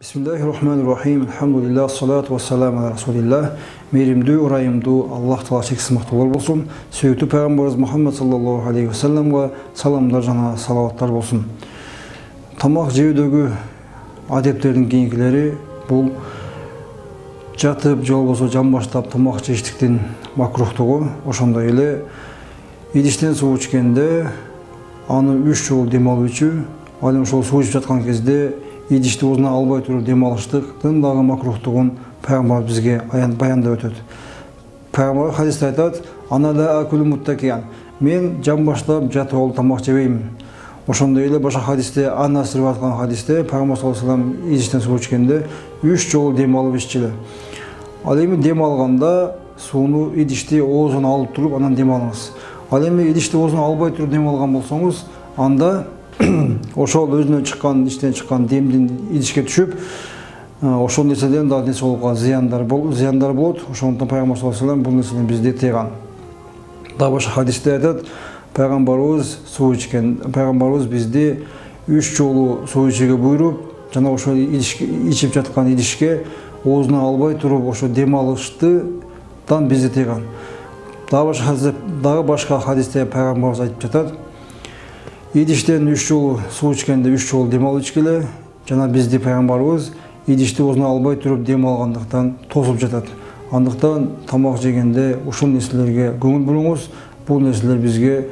Bismillahirrahmanirrahim. Elhamdülillah, salatu ve selamu ala Resulillah. Merimdүү, ырайымдуу Allah Taala чексиз мактоолор болсун. Сөйүктүү пайгамбарыбыз Muhammed sallallahu aleyhi ve sellemге саламдар жана салаваттар болсун. Тамак жөөдөгү адептердин кийинкилери бул жатып же болбосо жамбаштап тамак жештиктин макрухтугу, ошондой эле идиштен суу ичкенде аны 3 жолу дем алуучу, ал эми ошол суу ичип жаткан кезде идишти оозуна албай туруп дем алыштыктын дагы макрухтугун пайгамбар бизге баяндап өтөт. Пайгамбар хадисте айтат: "Ана ла акулу муттакиян." Мен жамбаштап жатып алып тамак жебейм. Ошондой эле башка хадисте, Анас риваят кылган хадисте пайгамбар саллаллаху алейхи ва саллям идиштен суу ичкенде 3 жолу дем алып иччиле. Ал эми дем алганда сууну идишти оозуна алып туруп анан дем алыңыз. Ал эми идишти оозуна албай туруп дем алган болсоңуз, анда ошол өзүнөн чыккан, иштен чыккан демдин идишке түшүп, ошол нерседен дагы денсаулукка зыяндар болот. Ошондон пайгамбар саллаллаху алейхи ва саллям бул нерседен бизди тыйган. Дагы башка хадисте айтат: пайгамбарыбыз суу ичкен, пайгамбарыбыз бизди 3 жолу суу ичүүгө буйруп, жана ошол ичип жаткан идишке оозуна албай туруп ошо дем алыштыдан бизди тыйган. Дагы башка хадисте пайгамбарыбыз айтып жатат: идиштен 3 жолу суу ичкенде 3 жолу дем алып ичкиле, жана бизди пайгамбарыбыз идишти оозуна албай туруп дем алгандыктан тосуп жатат. Андыктан тамак жегенде ушул нерселерге көңүл буруңуз. Бул нерселер бизге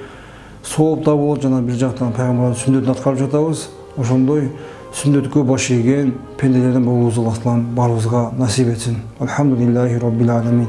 сооп да болот, жана бир жактан пайгамбардын сүннөтүн аткарып жатабыз. Ошондой сүннөткө баш ийген пенделерден болуубузду Аллах Таалам баарыбызга насип этсин. Алхамдулиллахи роббил аламин.